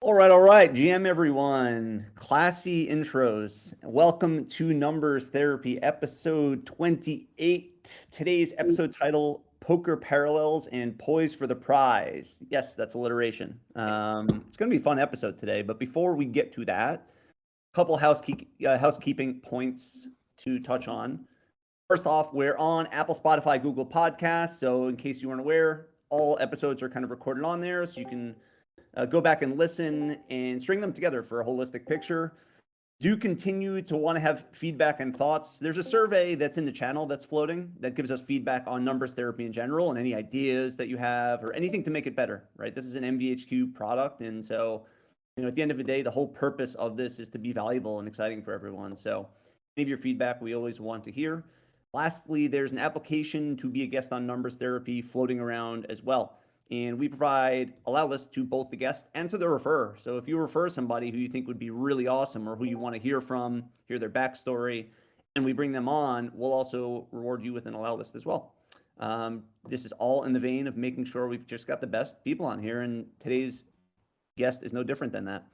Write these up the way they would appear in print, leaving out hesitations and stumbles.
All right. GM everyone. Classy intros. Welcome to Numbers Therapy, episode 28. Today's episode title, Poker Parallels and Poise for the Prize. Yes, that's alliteration. It's going to be a fun episode today, but before we get to that, a couple housekeeping points to touch on. First off, we're on Apple, Spotify, Google Podcasts. So in case you weren't aware, all episodes are kind of recorded on there, so you can go back and listen and string them together for a holistic picture. Do continue to want to have feedback and thoughts. There's a survey that's in the channel that's floating that gives us feedback on numbers therapy in general and any ideas that you have or anything to make it better, right? This is an MVHQ product. And so, at the end of the day, the whole purpose of this is to be valuable and exciting for everyone. So any of your feedback we always want to hear. Lastly, there's an application to be a guest on numbers therapy floating around as well. And we provide allow list to both the guest and to the referrer. So if you refer somebody who you think would be really awesome or who you want to hear from, hear their backstory, and we bring them on, we'll also reward you with an allow list as well. This is all in the vein of making sure we've just got the best people on here, and today's guest is no different than that.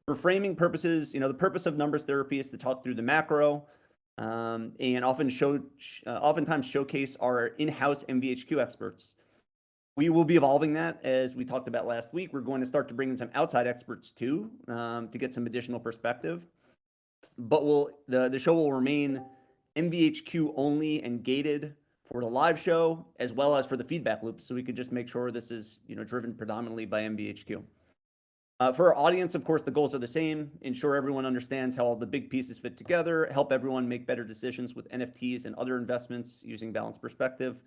For framing purposes, the purpose of numbers therapy is to talk through the macro, and oftentimes showcase our in-house MVHQ experts. We will be evolving that as we talked about last week. We're going to start to bring in some outside experts too, to get some additional perspective. But the show will remain MVHQ only and gated for the live show as well as for the feedback loop. So we could just make sure this is driven predominantly by MVHQ. For our audience, of course, the goals are the same. Ensure everyone understands how all the big pieces fit together, help everyone make better decisions with NFTs and other investments using balanced perspective.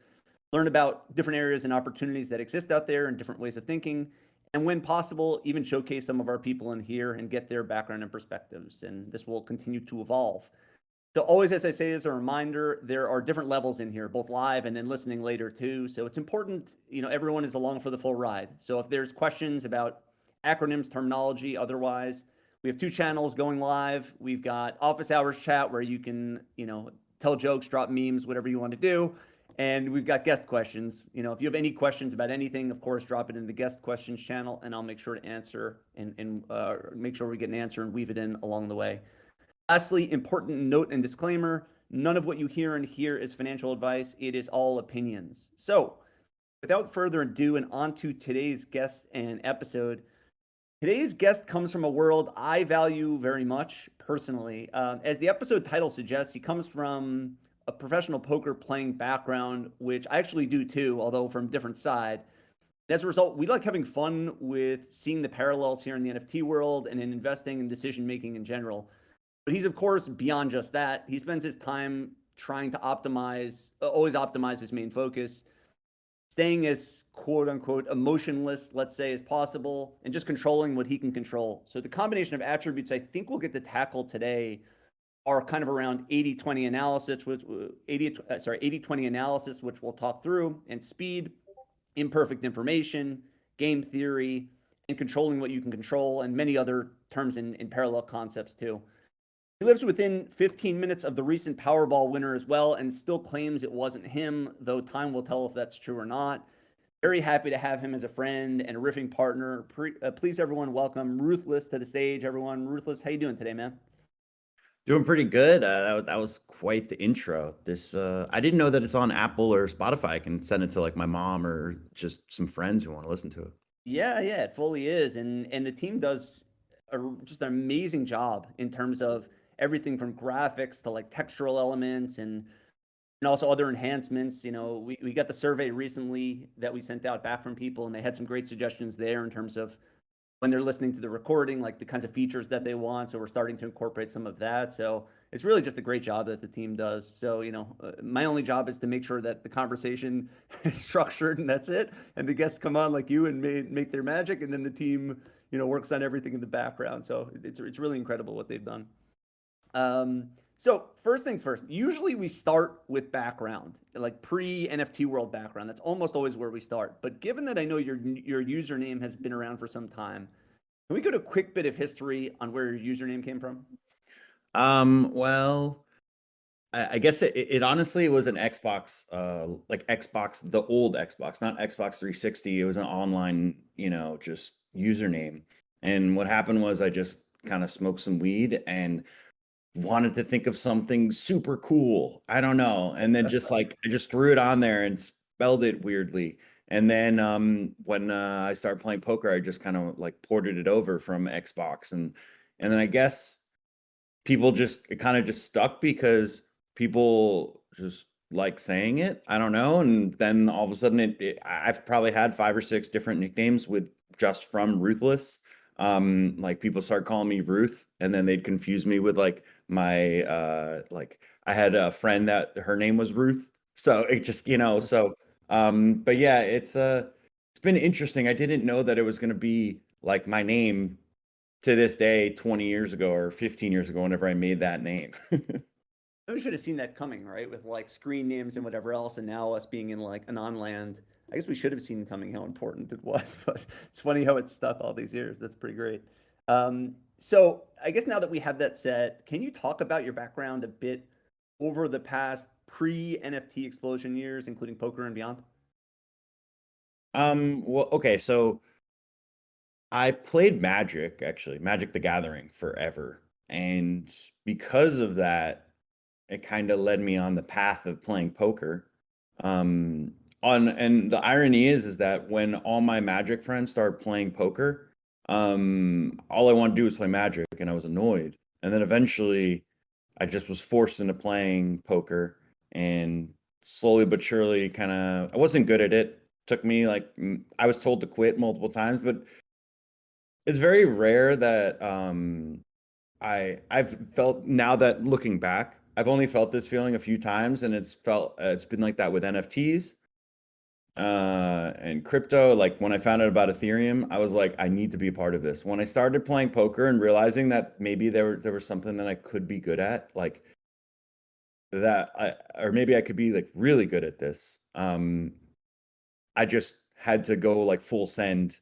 Learn about different areas and opportunities that exist out there and different ways of thinking. And when possible, even showcase some of our people in here and get their background and perspectives. And this will continue to evolve. So always, as I say, as a reminder, there are different levels in here, both live and then listening later too. So it's important, everyone is along for the full ride. So if there's questions about acronyms, terminology, otherwise, we have two channels going live. We've got office hours chat where you can, tell jokes, drop memes, whatever you want to do. And we've got guest questions. If you have any questions about anything, of course, drop it in the guest questions channel, and I'll make sure to answer and make sure we get an answer and weave it in along the way. Lastly, important note and disclaimer, none of what you hear and hear is financial advice. It is all opinions. So without further ado, and on to today's guest and episode. Today's guest comes from a world I value very much personally. As the episode title suggests, he comes from a professional poker playing background, which I actually do too, although from a different side. As a result, we like having fun with seeing the parallels here in the NFT world and in investing and decision making in general. But he's, of course, beyond just that. He spends his time trying to always optimize his main focus, staying as quote unquote emotionless, let's say, as possible, and just controlling what he can control. So the combination of attributes I think we'll get to tackle today are kind of around 80-20 analysis, which 80-20 analysis, which we'll talk through, and speed, imperfect information, game theory, and controlling what you can control, and many other terms in parallel concepts too. He lives within 15 minutes of the recent Powerball winner as well, and still claims it wasn't him, though time will tell if that's true or not. Very happy to have him as a friend and a riffing partner. Please, everyone, welcome Roothlus to the stage. Everyone, Roothlus, how you doing today, man? Doing pretty good. That was quite the intro. I didn't know that it's on Apple or Spotify. I can send it to like my mom or just some friends who want to listen to it. Yeah, it fully is, and the team does just an amazing job in terms of everything from graphics to like textural elements and also other enhancements. We got the survey recently that we sent out back from people, and they had some great suggestions there in terms of when they're listening to the recording, like the kinds of features that they want. So we're starting to incorporate some of that. So it's really just a great job that the team does. So, my only job is to make sure that the conversation is structured and that's it. And the guests come on like you and make their magic. And then the team, works on everything in the background. So it's really incredible what they've done. So first things first, usually we start with background, like pre-NFT world background. That's almost always where we start. But given that I know your username has been around for some time, can we go to a quick bit of history on where your username came from? Well, I guess it honestly was an Xbox, like Xbox, the old Xbox, not Xbox 360. It was an online, just username. And what happened was I just kind of smoked some weed and wanted to think of something super cool. I don't know. And then just like I just threw it on there and spelled it weirdly. And then when I started playing poker, I just kind of like ported it over from Xbox, and then I guess people just it kind of just stuck because people just like saying it. I don't know. And then all of a sudden I've probably had 5 or 6 different nicknames with just from Ruthless. Like people start calling me Ruth, and then they'd confuse me with like my like I had a friend that her name was Ruth. So it just, but yeah, it's been interesting. I didn't know that it was gonna be like my name to this day 20 years ago or 15 years ago whenever I made that name. We should have seen that coming, right? With like screen names and whatever else, and now us being in like a non-land. I guess we should have seen coming how important it was, but it's funny how it's stuck all these years. That's pretty great. So I guess now that we have that set, can you talk about your background a bit over the past pre-NFT explosion years, including poker and beyond? Well, okay, so I played Magic, actually, Magic the Gathering forever. And because of that, it kind of led me on the path of playing poker. Um, and the irony is that when all my Magic friends started playing poker, all I wanted to do was play Magic, and I was annoyed. And then eventually, I just was forced into playing poker, and slowly but surely, kind of, I wasn't good at it. Took me like I was told to quit multiple times, but it's very rare that I've felt, now that looking back, I've only felt this feeling a few times, and it's been like that with NFTs and crypto. Like when I found out about Ethereum, I was like, I need to be a part of this. When I started playing poker and realizing that maybe there was something that I could be good at, like or maybe I could be like really good at this. I just had to go like full send,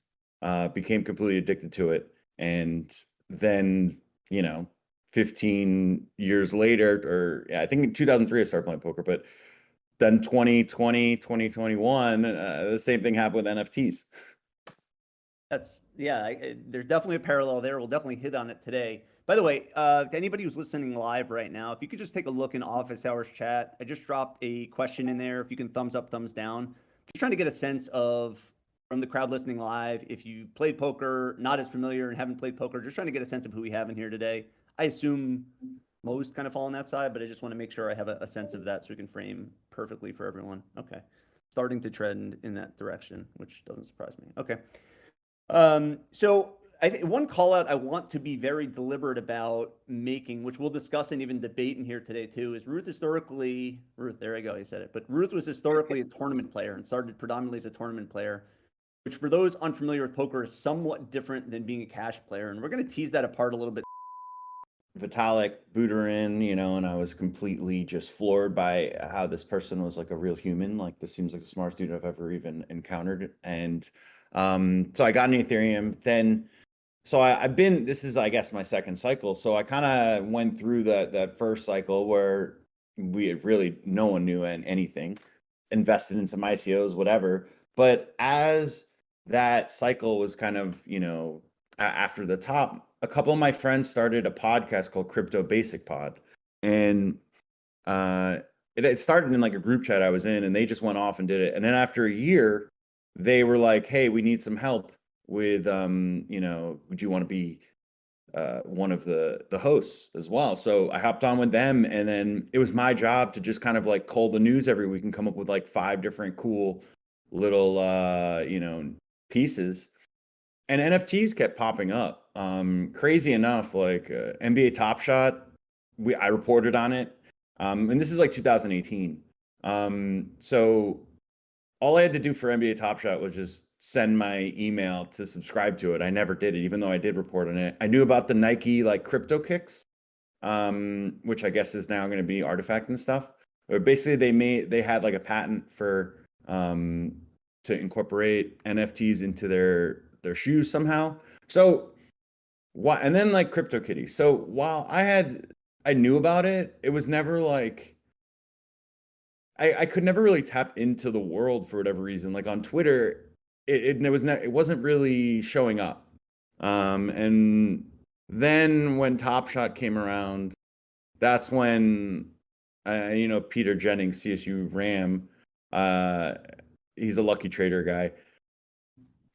became completely addicted to it. And then, you know, 15 years later, or yeah, I think in 2003, I started playing poker, but then 2020, 2021, the same thing happened with NFTs. That's yeah. There's definitely a parallel there. We'll definitely hit on it today. By the way, to anybody who's listening live right now, if you could just take a look in office hours chat, I just dropped a question in there. If you can thumbs up, thumbs down. Just trying to get a sense of from the crowd listening live, if you played poker, not as familiar and haven't played poker, just trying to get a sense of who we have in here today. I assume most kind of fall on that side, but I just want to make sure I have a sense of that so we can frame perfectly for everyone. Okay. Starting to trend in that direction, which doesn't surprise me. Okay. So I think one call out I want to be very deliberate about making, which we'll discuss and even debate in here today too, is Ruth, there I go, he said it, but Ruth was historically a tournament player and started predominantly as a tournament player, which for those unfamiliar with poker is somewhat different than being a cash player. And we're going to tease that apart a little bit. Vitalik Buterin, and I was completely just floored by how this person was like a real human. Like this seems like the smartest dude I've ever even encountered. And so I got into Ethereum. Then so I've been, this is I guess my second cycle. So I kind of went through that first cycle where we had really no one knew anything, invested in some ICOs, whatever. But as that cycle was kind of, after the top, a couple of my friends started a podcast called Crypto Basic Pod. And it started in like a group chat I was in, and they just went off and did it. And then after a year, they were like, hey, we need some help with, would you want to be one of the hosts as well? So I hopped on with them, and then it was my job to just kind of like cull the news every week and come up with like 5 different cool little, pieces. And NFTs kept popping up. Crazy enough, like NBA Top Shot, I reported on it, and this is like 2018. So all I had to do for NBA Top Shot was just send my email to subscribe to it. I never did it, even though I did report on it. I knew about the Nike like crypto kicks, which I guess is now going to be Artifact and stuff. But basically, they had like a patent for to incorporate NFTs into their shoes somehow. So why, and then like CryptoKitties. So while I knew about it, it was never like I could never really tap into the world for whatever reason. Like on Twitter, it wasn't really showing up. And then when Top Shot came around, that's when Peter Jennings, CSU Ram, uh, he's a lucky trader guy.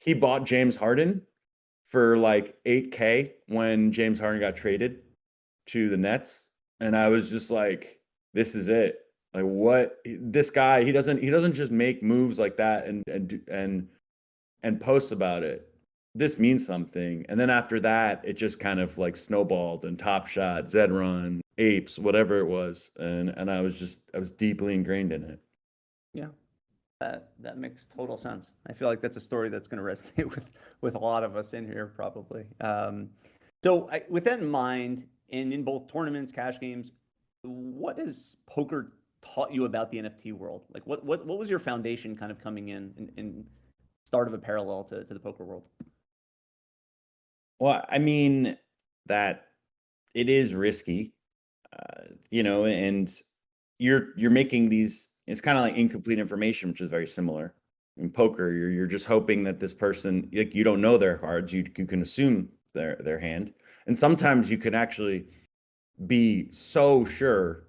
He bought James Harden for like 8K when James Harden got traded to the Nets, and I was just like, this is it. Like, what, this guy, he doesn't just make moves like that and post about it. This means something. And then after that, it just kind of like snowballed, and Top Shot, Zed Run, Apes, whatever it was, and I was deeply ingrained in it. Yeah. That makes total sense. I feel like that's a story that's going to resonate with a lot of us in here, probably. With that in mind, and in both tournaments, cash games, what has poker taught you about the NFT world? Like, what was your foundation kind of coming in start of a parallel to the poker world? Well, I mean, that it is risky, and you're making these. It's kind of like incomplete information, which is very similar. In poker, you're just hoping that this person, like, you don't know their cards, you can assume their hand, and sometimes you can actually be so sure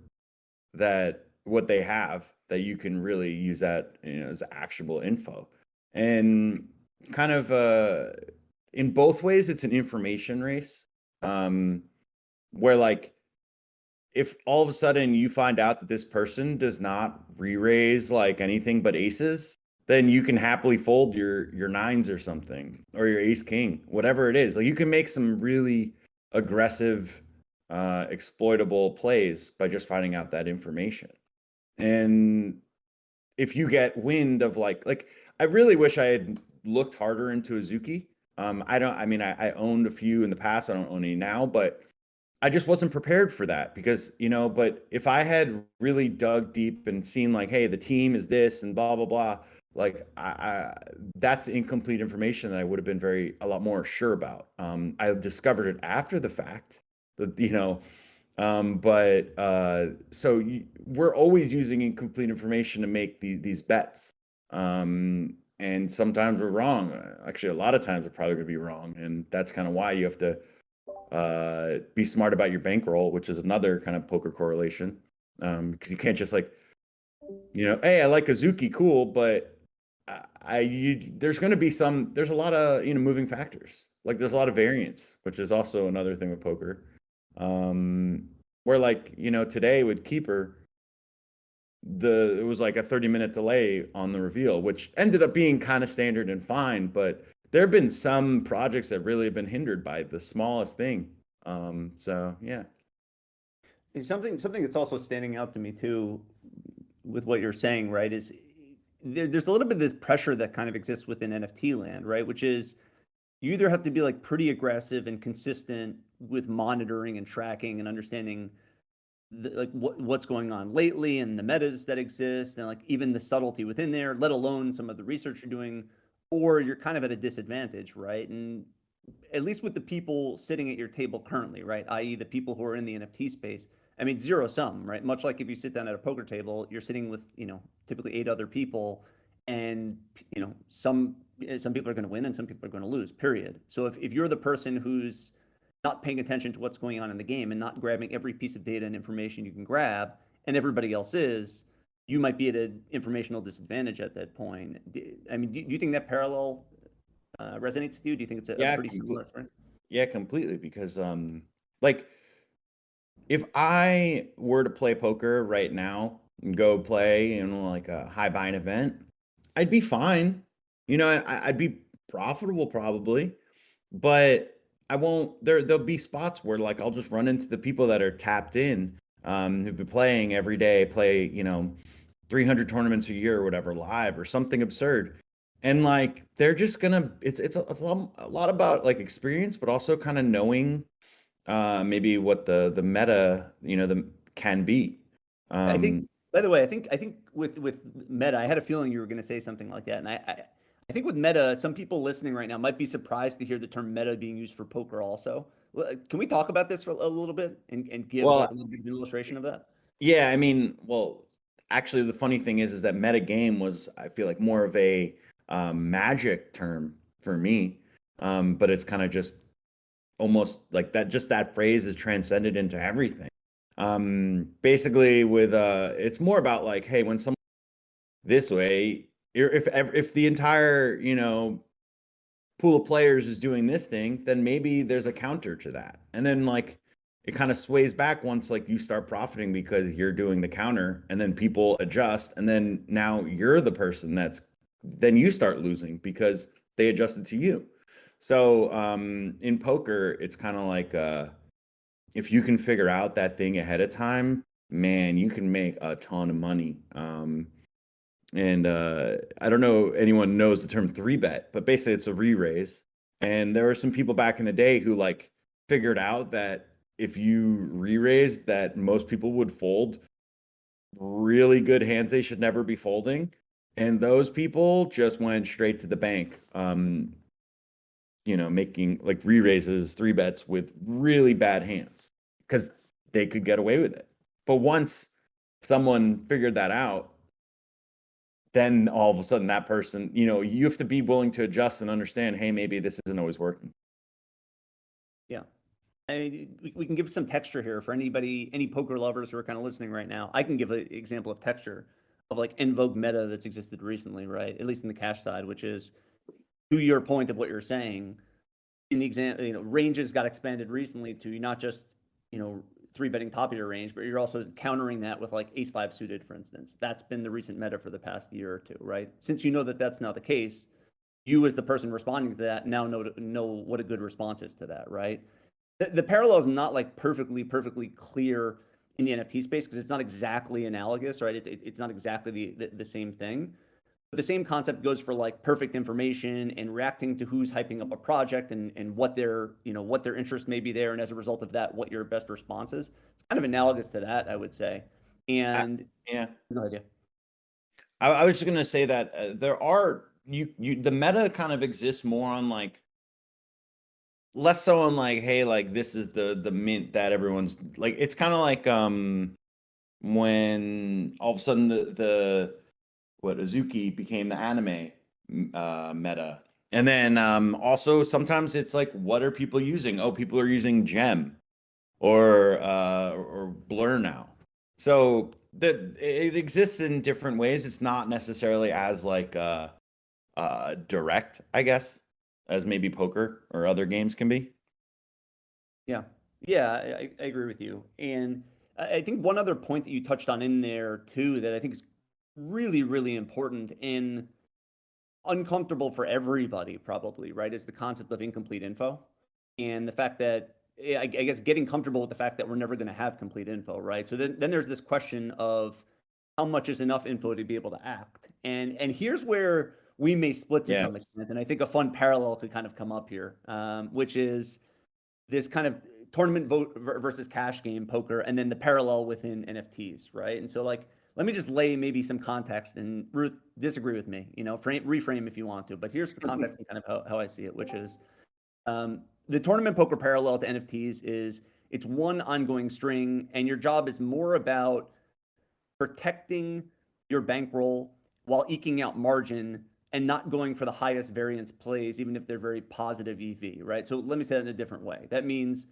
that what they have that you can really use that, as actionable info. And kind of in both ways, it's an information race, where, like, if all of a sudden you find out that this person does not re-raise like anything but aces, then you can happily fold your nines or something, or your ace king, whatever it is. Like, you can make some really aggressive, exploitable plays by just finding out that information. And if you get wind of like I really wish I had looked harder into Azuki. I owned a few in the past. I don't own any now, but I just wasn't prepared for that because, but if I had really dug deep and seen like, hey, the team is this and blah, blah, blah, like that's incomplete information that I would have been a lot more sure about. I discovered it after the fact that, we're always using incomplete information to make these bets. And sometimes we're wrong. Actually, a lot of times we're probably going to be wrong. And that's kind of why you have to be smart about your bankroll, which is another kind of poker correlation. Because you can't just like, hey, I like Azuki, cool, but there's going to be there's a lot of, moving factors. Like, there's a lot of variance, which is also another thing with poker. Where, like, today with Keeper, it was like a 30-minute delay on the reveal, which ended up being kind of standard and fine, but there have been some projects that really have been hindered by the smallest thing. So yeah. Something that's also standing out to me too, with what you're saying, right, is there's a little bit of this pressure that kind of exists within NFT land, right? Which is you either have to be like pretty aggressive and consistent with monitoring and tracking and understanding like what's going on lately and the metas that exist and like even the subtlety within there, let alone some of the research you're doing, or you're kind of at a disadvantage, right? And at least with the people sitting at your table currently, right? I.e., the people who are in the NFT space. I mean, zero sum, right? Much like if you sit down at a poker table, you're sitting with, typically 8 other people, and some people are going to win and some people are going to lose. Period. So if you're the person who's not paying attention to what's going on in the game and not grabbing every piece of data and information you can grab, and everybody else is, you might be at an informational disadvantage at that point. I mean, do you think that parallel resonates with you? Do you think it's a pretty similar experience? Yeah, completely. Because like, if I were to play poker right now and go play in like a high buy-in event, I'd be fine. I'd be profitable probably, but I won't. There'll be spots where like I'll just run into the people that are tapped in, who've been playing every day, play 300 tournaments a year or whatever, live or something absurd. And like they're just gonna, it's a lot about like experience, but also kind of knowing maybe what the meta can be. I think, by the way, I think with meta, I had a feeling you were going to say something like that, and I think with meta, some people listening right now might be surprised to hear the term meta being used for poker also. Can we talk about this for a little bit and give like a little bit of an illustration of that? Yeah, I mean, well, actually, the funny thing is that meta game was, I feel like, more of a magic term for me, but it's kind of just almost like that, just that phrase is transcended into everything. Basically with it's more about like, hey, when someone this way, if the entire, pool of players is doing this thing, then maybe there's a counter to that. And then like it kind of sways back once like you start profiting because you're doing the counter, and then people adjust, and then now you're the person then you start losing because they adjusted to you. So in poker, it's kind of like if you can figure out that thing ahead of time, man, you can make a ton of money. And I don't know anyone knows the term three bet, but basically it's a re-raise. And there were some people back in the day who like figured out that if you re-raise, that most people would fold really good hands they should never be folding. And those people just went straight to the bank, making like re-raises, three bets with really bad hands because they could get away with it. But once someone figured that out, then all of a sudden that person, you have to be willing to adjust and understand, hey, maybe this isn't always working. Yeah. I mean, we can give some texture here for any poker lovers who are kind of listening right now. I can give an example of texture of like en vogue meta that's existed recently, right? At least in the cash side, which is to your point of what you're saying. In the example, ranges got expanded recently to not just, three betting top of your range, but you're also countering that with like ace five suited, for instance. That's been the recent meta for the past year or two, right? Since you know that that's not the case, you as the person responding to that now know what a good response is to that, right? The parallel is not like perfectly clear in the NFT space because it's not exactly analogous, right? It's not exactly the same thing. But the same concept goes for like perfect information and reacting to who's hyping up a project and what their interest may be there, and as a result of that, what your best response is. It's kind of analogous to that, I would say. And Yeah, no idea. I was just gonna say that there are the meta kind of exists more on like less so on like, hey, like this is the mint that everyone's like. It's kind of like when all of a sudden the what Azuki became the anime meta. And then also sometimes it's like, what are people using? Oh, people are using Gem or Blur now. So that it exists in different ways. It's not necessarily as like direct, I guess, as maybe poker or other games can be. Yeah. Yeah, I agree with you. And I think one other point that you touched on in there too that I think is really, really important and uncomfortable for everybody probably, right, is the concept of incomplete info. And the fact that I guess getting comfortable with the fact that we're never going to have complete info, right? So then there's this question of how much is enough info to be able to act. And here's where we may split to some Yes. extent. And I think a fun parallel could kind of come up here, which is this kind of tournament vote versus cash game poker, and then the parallel within NFTs, right? And so like, let me just lay maybe some context, and Ruth, disagree with me, reframe if you want to, but here's the context and kind of how I see it, which is the tournament poker parallel to NFTs is it's one ongoing string, and your job is more about protecting your bankroll while eking out margin and not going for the highest variance plays, even if they're very positive EV, right? So let me say that in a different way. That means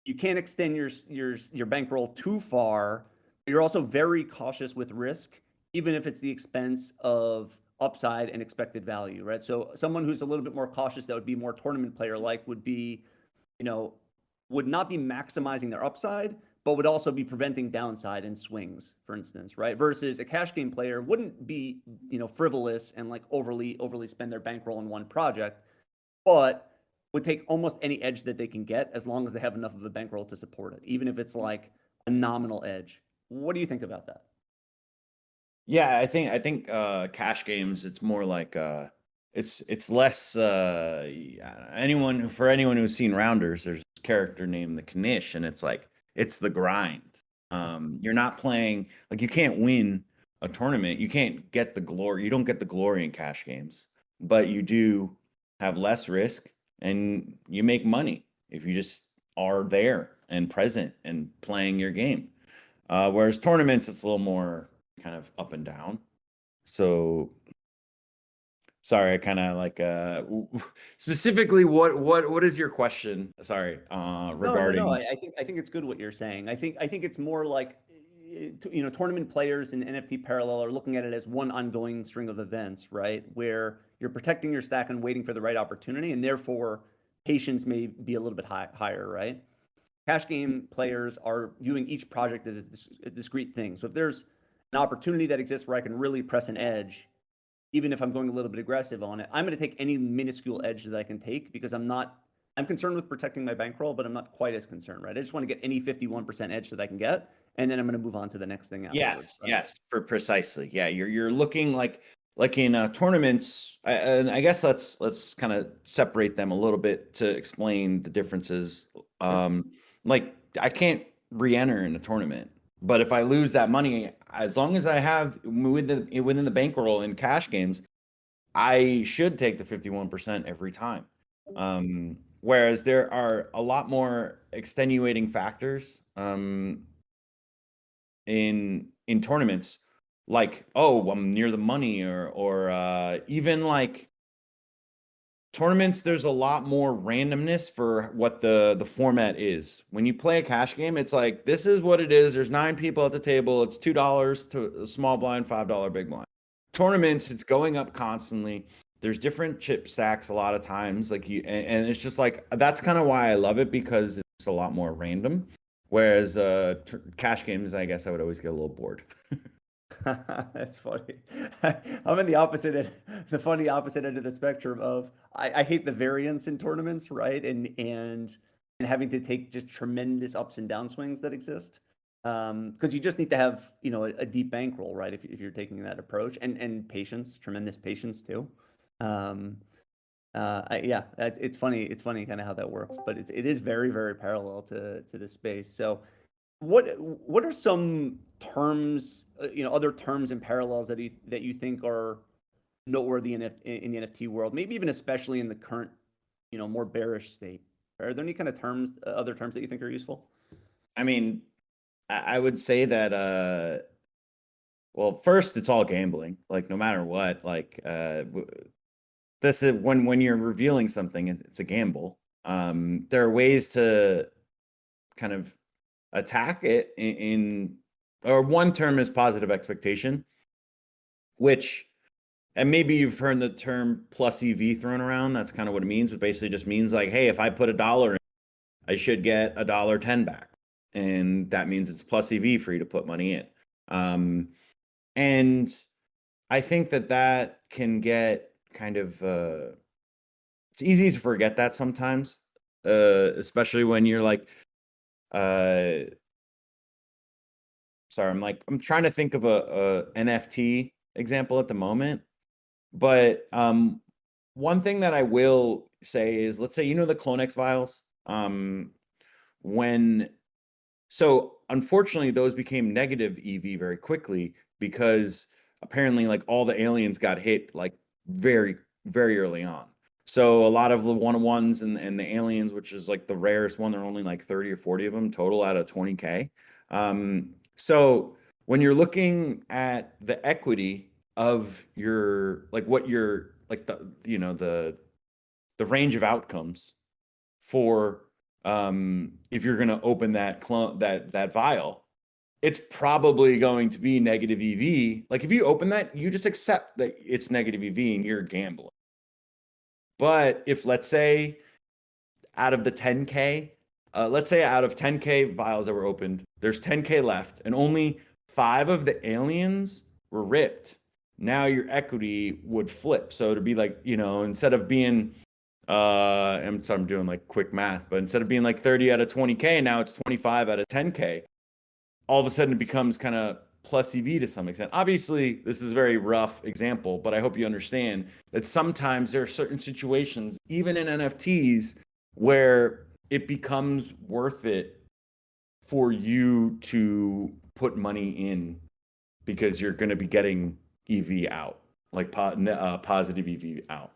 you can't extend your bankroll too far. But you're also very cautious with risk, even if it's the expense of upside and expected value, right? So someone who's a little bit more cautious, that would be more tournament player like, would be, you know, would not be maximizing their upside, but would also be preventing downside and swings, for instance, right? Versus a cash game player wouldn't be, frivolous and like overly spend their bankroll in one project, but would take almost any edge that they can get as long as they have enough of a bankroll to support it, even if it's like a nominal edge. What do you think about that? Yeah, I think cash games, it's more like it's less yeah, anyone who's seen Rounders, there's this character named the Knish, and it's like it's the grind. You're not playing like you can't win a tournament. You can't get the glory. You don't get the glory in cash games, but you do have less risk and you make money if you just are there and present and playing your game. Whereas tournaments, it's a little more kind of up and down. So Sorry, I kind of like specifically what is your question? Sorry, No. regarding. I think it's good what you're saying. I think it's more like, tournament players in NFT parallel are looking at it as one ongoing string of events, right? Where you're protecting your stack and waiting for the right opportunity, and therefore patience may be a little bit higher, right? Cash game players are viewing each project as a discrete thing. So if there's an opportunity that exists where I can really press an edge, even if I'm going a little bit aggressive on it, I'm going to take any minuscule edge that I can take because I'm concerned with protecting my bankroll, but I'm not quite as concerned, right? I just want to get any 51% edge that I can get, and then I'm going to move on to the next thing afterwards, Yes, right? yes, for precisely. Yeah, you're looking like in tournaments, and I guess let's kind of separate them a little bit to explain the differences. Sure. Like I can't re-enter in a tournament, but if I lose that money, as long as I have within the bankroll in cash games, I should take the 51% every time. Whereas there are a lot more extenuating factors. In tournaments, like, oh, I'm near the money, or even like tournaments, there's a lot more randomness for what the format is. When you play a cash game, it's like this is what it is. There's 9 people at the table. It's $2 to a small blind, $5 big blind. Tournaments, it's going up constantly. There's different chip stacks a lot of times, like and it's just like that's kind of why I love it because it's a lot more random. Whereas cash games, I guess I would always get a little bored. That's funny. I'm in the opposite end, the funny opposite end of the spectrum of I hate the variance in tournaments, right? And having to take just tremendous ups and down swings that exist. Because you just need to have, a deep bankroll, right? If you're taking that approach and patience, tremendous patience too. Um, yeah, it's funny. It's funny kind of how that works, but it is very, very parallel to this space. So what are some terms, other terms and parallels that you think are noteworthy in the NFT world, maybe even especially in the current, more bearish state? Are there any kind of terms, other terms that you think are useful? I mean, I would say that well, first it's all gambling. Like no matter what, like this is when you're revealing something, it's a gamble. There are ways to kind of attack it or one term is positive expectation, which, and maybe you've heard the term plus EV thrown around. That's kind of what it means. It basically just means like, hey, if I put $1 in, I should get $1.10 back. And that means it's plus EV for you to put money in. And I think that can get kind of it's easy to forget that sometimes, especially when you're like sorry, I'm trying to think of a NFT example at the moment, but one thing that I will say is, let's say the CloneX vials, when so unfortunately those became negative EV very quickly because apparently like all the aliens got hit like very very early on. So a lot of the one-on-ones and the aliens, which is like the rarest one, there are only like 30 or 40 of them total out of 20K. So when you're looking at the equity of your like what you're like the range of outcomes for if you're going to open that clone that vial, it's probably going to be negative EV. Like if you open that, you just accept that it's negative EV and you're gambling. But if let's say out of the 10K, let's say out of 10K vials that were opened, there's 10K left, and only 5 of the aliens were ripped. Now your equity would flip. So to be like, instead of being, I'm doing like quick math, but instead of being like 30 out of 20K, now it's 25 out of 10K. All of a sudden it becomes kind of plus EV to some extent. Obviously, this is a very rough example, but I hope you understand that sometimes there are certain situations, even in NFTs, where it becomes worth it for you to put money in because you're going to be getting EV out, like positive EV out.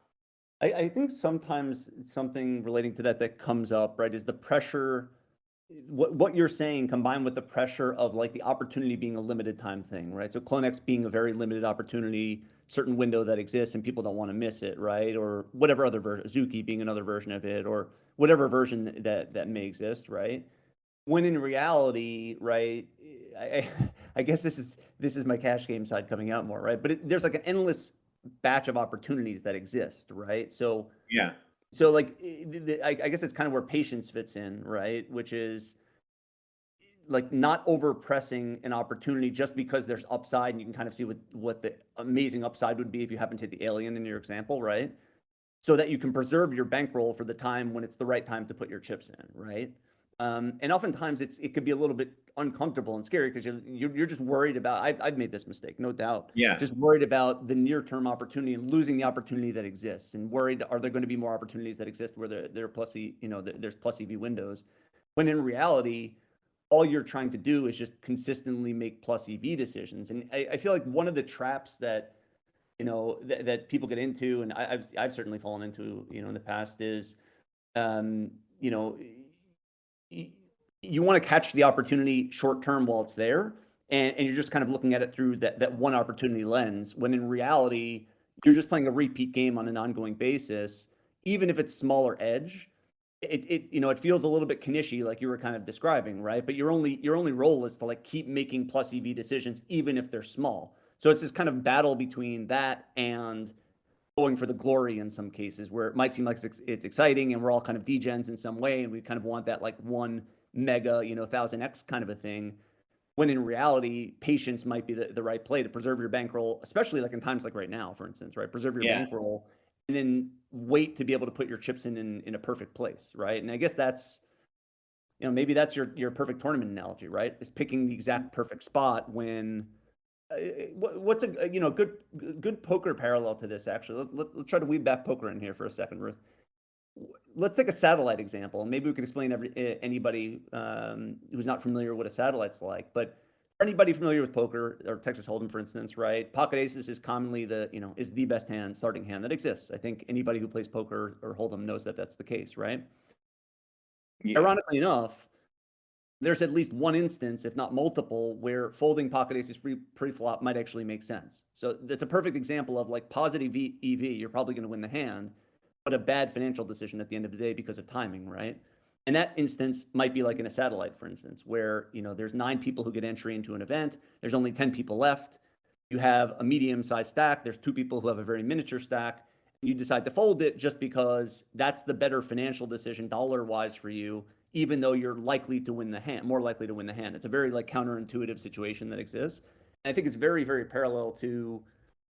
I think sometimes something relating to that comes up, right, is the pressure. What you're saying combined with the pressure of like the opportunity being a limited time thing, right? So CloneX being a very limited opportunity certain window that exists and people don't want to miss it, right? Or whatever other version, Zuki being another version of it, or whatever version that may exist, right? When in reality, right, I guess this is my cash game side coming out more, right? But there's like an endless batch of opportunities that exist, right? Yeah. So like I guess it's kind of where patience fits in, right? Which is like not over pressing an opportunity just because there's upside and you can kind of see what the amazing upside would be if you happen to hit the alien in your example, right? So that you can preserve your bankroll for the time when it's the right time to put your chips in, right? And oftentimes it could be a little bit uncomfortable and scary because you're just worried about. I've made this mistake, no doubt. Yeah. Just worried about the near term opportunity and losing the opportunity that exists, and worried are there going to be more opportunities that exist where there are plus there's plus EV windows, when in reality all you're trying to do is just consistently make plus EV decisions. And I feel like one of the traps that that people get into, and I've certainly fallen into, in the past is, um, you know, you want to catch the opportunity short term while it's there, and you're just kind of looking at it through that one opportunity lens. When in reality, you're just playing a repeat game on an ongoing basis, even if it's smaller edge. It feels a little bit Kanishi, like you were kind of describing, right? But your only role is to like keep making plus EV decisions, even if they're small. So it's this kind of battle between that and going for the glory in some cases, where it might seem like it's exciting and we're all kind of degens in some way, and we kind of want that like one mega, 1000x kind of a thing. When in reality, patience might be the right play to preserve your bankroll, especially like in times like right now, for instance, right? Preserve your Yeah. bankroll and then wait to be able to put your chips in a perfect place, right? And I guess that's maybe that's your perfect tournament analogy, right? Is picking the exact perfect spot when what's a good poker parallel to this actually. Let's try to weave back poker in here for a second, Ruth. Let's take a satellite example, and maybe we could explain anybody who's not familiar what a satellite's like. But for anybody familiar with poker or Texas Hold'em, for instance, right? Pocket aces is commonly is the best starting hand that exists. I think anybody who plays poker or Hold'em knows that that's the case, right? Yeah. Ironically enough, there's at least one instance, if not multiple, where folding pocket aces pre-flop might actually make sense. So that's a perfect example of like positive EV. You're probably going to win the hand, but a bad financial decision at the end of the day because of timing, right? And that instance might be like in a satellite, for instance, where there's 9 people who get entry into an event. There's only 10 people left. You have a medium-sized stack. There's 2 people who have a very miniature stack. You decide to fold it just because that's the better financial decision dollar-wise for you, even though you're likely to win the hand, more likely to win the hand. It's a very like counterintuitive situation that exists. And I think it's very, very parallel to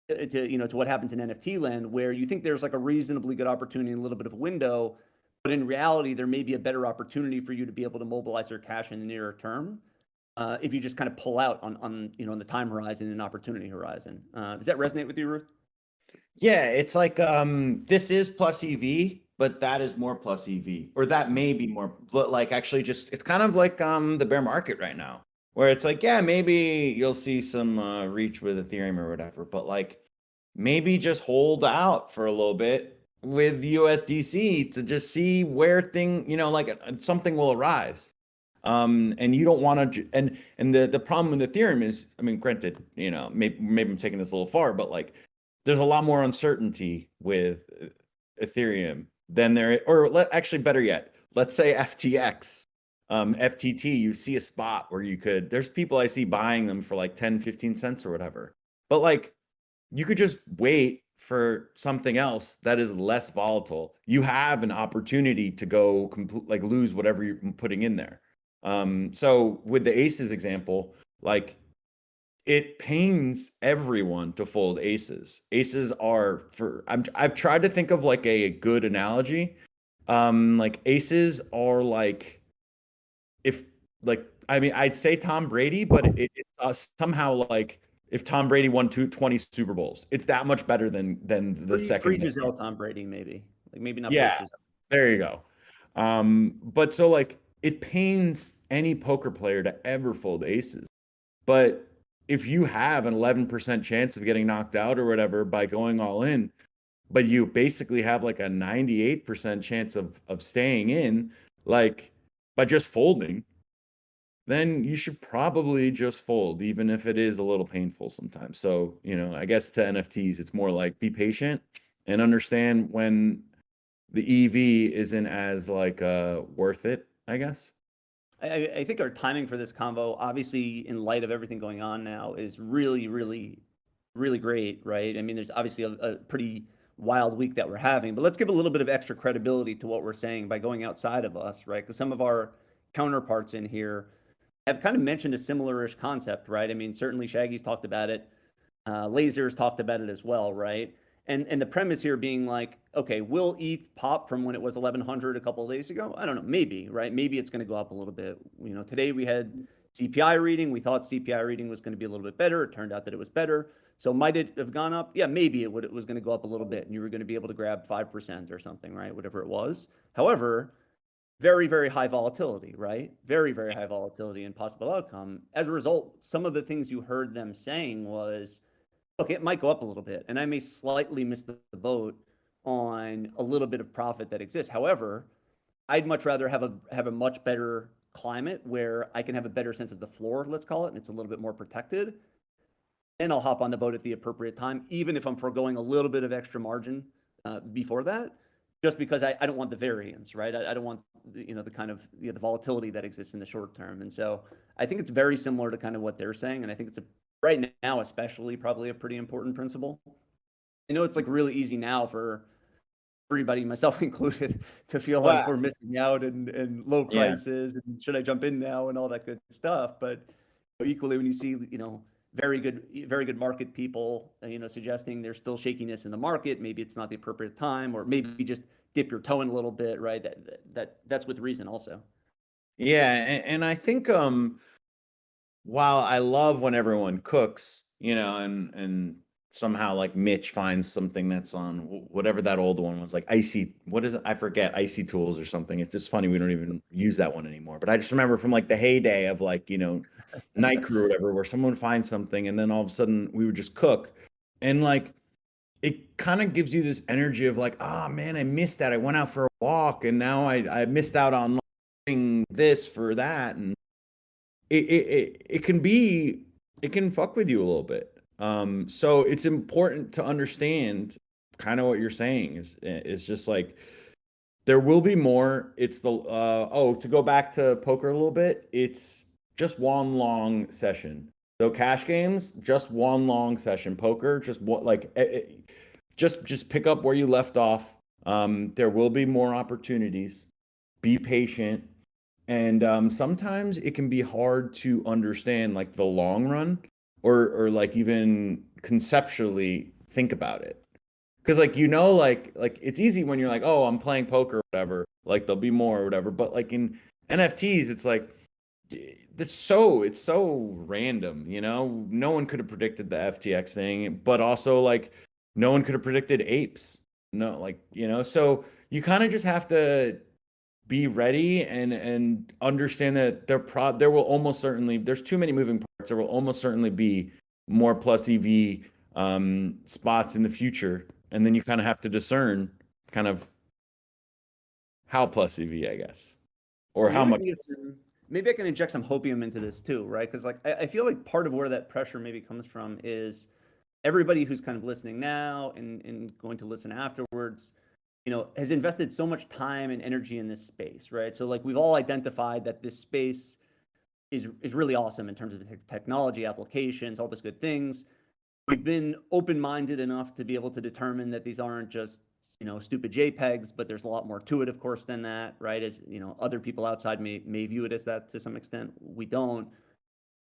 what happens in NFT land, where you think there's like a reasonably good opportunity and a little bit of a window, but in reality, there may be a better opportunity for you to be able to mobilize your cash in the nearer term, if you just kind of pull out on the time horizon and opportunity horizon. Does that resonate with you, Ruth? Yeah, it's like this is plus EV, but that is more plus EV, or that may be more, but like actually just it's kind of like the bear market right now, where it's like, yeah, maybe you'll see some reach with Ethereum or whatever, but like maybe just hold out for a little bit with USDC to just see where like something will arise. And you don't want to, and the problem with Ethereum is, I mean, granted, maybe I'm taking this a little far, but like there's a lot more uncertainty with Ethereum than there, actually better yet, let's say FTX, FTT, you see a spot where there's people I see buying them for like 10, 15 cents or whatever. But like, you could just wait for something else that is less volatile. You have an opportunity to go like lose whatever you're putting in there. So with the aces example, like it pains everyone to fold aces. Aces are I've tried to think of like a good analogy. Like aces are like, if like, I mean, I'd say Tom Brady, but it's somehow like if Tom Brady won 20 Super Bowls, it's that much better than the second best. Pre-Giselle Tom Brady, maybe. Like maybe not Yeah, post-Giselle. there you go. But so like it pains any poker player to ever fold aces. But if you have an 11% chance of getting knocked out or whatever by going all in, but you basically have like a 98% chance of staying in, like by just folding, then you should probably just fold, even if it is a little painful sometimes. So, I guess to NFTs, it's more like be patient and understand when the EV isn't as like worth it, I guess. I think our timing for this convo, obviously, in light of everything going on now, is really, really, really great, right? I mean, there's obviously a pretty wild week that we're having, but let's give a little bit of extra credibility to what we're saying by going outside of us, right? Because some of our counterparts in here have kind of mentioned a similar-ish concept, right? I mean, certainly Shaggy's talked about it. Lasers talked about it as well, right? And the premise here being like, okay, will ETH pop from when it was 1100 a couple of days ago? I don't know, maybe, right? Maybe it's going to go up a little bit. Today we had CPI reading. We thought CPI reading was going to be a little bit better. It turned out that it was better. So might it have gone up? Yeah, maybe it was going to go up a little bit, and you were going to be able to grab 5% or something, right? Whatever it was. However, very, very high volatility, right? Very, very high volatility and possible outcome. As a result, some of the things you heard them saying was, okay, it might go up a little bit, and I may slightly miss the boat on a little bit of profit that exists. However, I'd much rather have a much better climate where I can have a better sense of the floor, let's call it, and it's a little bit more protected. And I'll hop on the boat at the appropriate time, even if I'm foregoing a little bit of extra margin before that, just because I don't want the variance, right? I don't want the kind of the volatility that exists in the short term. And so I think it's very similar to kind of what they're saying, and I think it's right now especially probably a pretty important principle. I know it's like really easy now for everybody, myself included, to feel like Well, we're missing out and low yeah. prices and should I jump in now and all that good stuff. But equally, when you see very good market people suggesting there's still shakiness in the market, maybe it's not the appropriate time, or maybe just dip your toe in a little bit, right? That's with reason also. Yeah, and I think while I love when everyone cooks, and somehow like Mitch finds something that's on whatever that old one was, like icy, what is it? I forget, icy tools or something. It's just funny we don't even use that one anymore. But I just remember from like the heyday of like, night crew or whatever, where someone would find something and then all of a sudden we would just cook. And like it kind of gives you this energy of like, ah, man, I missed that. I went out for a walk and now I missed out on learning this for that. And it can fuck with you a little bit. So it's important to understand kind of what you're saying is just like there will be more. It's the to go back to poker a little bit, it's just one long session. So cash games, just one long session. Poker, just what like just pick up where you left off. There will be more opportunities. Be patient. And sometimes it can be hard to understand like the long run or like even conceptually think about it. Because like it's easy when you're like, oh, I'm playing poker or whatever, like there'll be more or whatever. But like in NFTs, it's like it's so random, No one could have predicted the FTX thing, but also like no one could have predicted apes. No, like, so you kind of just have to be ready and understand that there will almost certainly there's too many moving parts. There will almost certainly be more plus EV spots in the future, and then you kind of have to discern kind of how plus EV, I guess, or Well, how much. maybe I can inject some hopium into this too, right? Because like I feel like part of where that pressure maybe comes from is everybody who's kind of listening now and going to listen afterwards, has invested so much time and energy in this space, right? So like we've all identified that this space is really awesome in terms of the technology applications, all those good things. We've been open-minded enough to be able to determine that these aren't just stupid JPEGs, but there's a lot more to it, of course, than that, right? As other people outside may view it as that to some extent. We don't.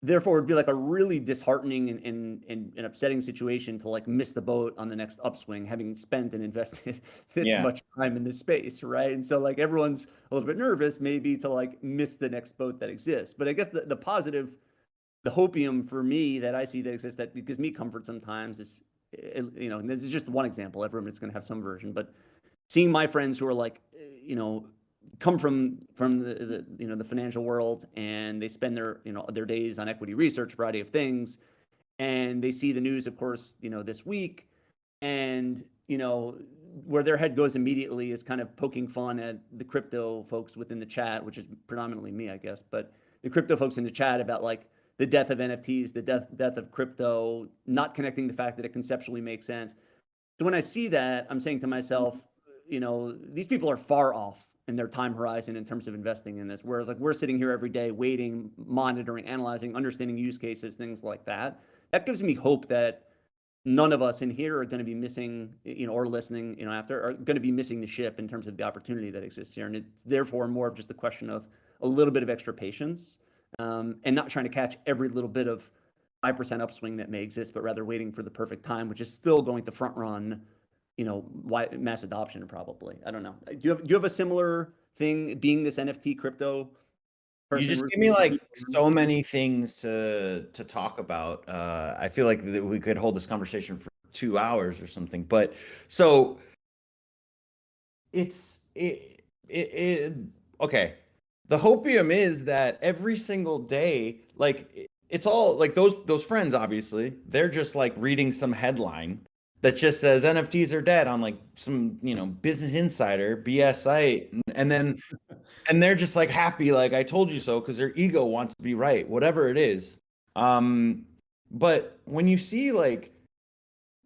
Therefore, it'd be like a really disheartening and upsetting situation to like miss the boat on the next upswing, having spent and invested this Yeah. much time in this space, right? And so like everyone's a little bit nervous maybe to like miss the next boat that exists. But I guess the positive, the hopium for me that I see that exists that gives me comfort sometimes is, and this is just one example. Everyone's going to have some version, but seeing my friends who are like, come from the financial world and they spend their days on equity research, variety of things, and they see the news, of course, this week, and where their head goes immediately is kind of poking fun at the crypto folks within the chat, which is predominantly me, I guess, but the crypto folks in the chat about like the death of NFTs, the death of crypto, not connecting the fact that it conceptually makes sense. So when I see that, I'm saying to myself, these people are far off in their time horizon in terms of investing in this. Whereas like we're sitting here every day waiting, monitoring, analyzing, understanding use cases, things like that. That gives me hope that none of us in here are going to be missing, or listening, after are going to be missing the ship in terms of the opportunity that exists here. And it's therefore more of just a question of a little bit of extra patience, and not trying to catch every little bit of 5% upswing that may exist, but rather waiting for the perfect time, which is still going to front run, mass adoption probably. I don't know. Do you have a similar thing being this NFT crypto You person? just give me like so many things to talk about. I feel like that we could hold this conversation for 2 hours or something. But so okay. The hopium is that every single day, like it's all like those friends, obviously, they're just like reading some headline that just says NFTs are dead on like some, Business Insider BS site. And they're just like happy, like I told you so, because their ego wants to be right, whatever it is. But when you see like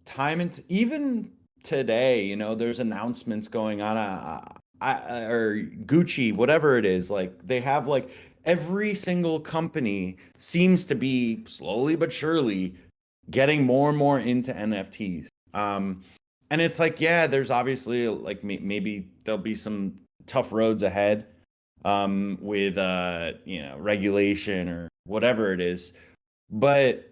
time and even today, there's announcements going on, or Gucci, whatever it is, like they have like every single company seems to be slowly but surely getting more and more into NFTs. And it's like, yeah, there's obviously like maybe there'll be some tough roads ahead, with regulation or whatever it is, but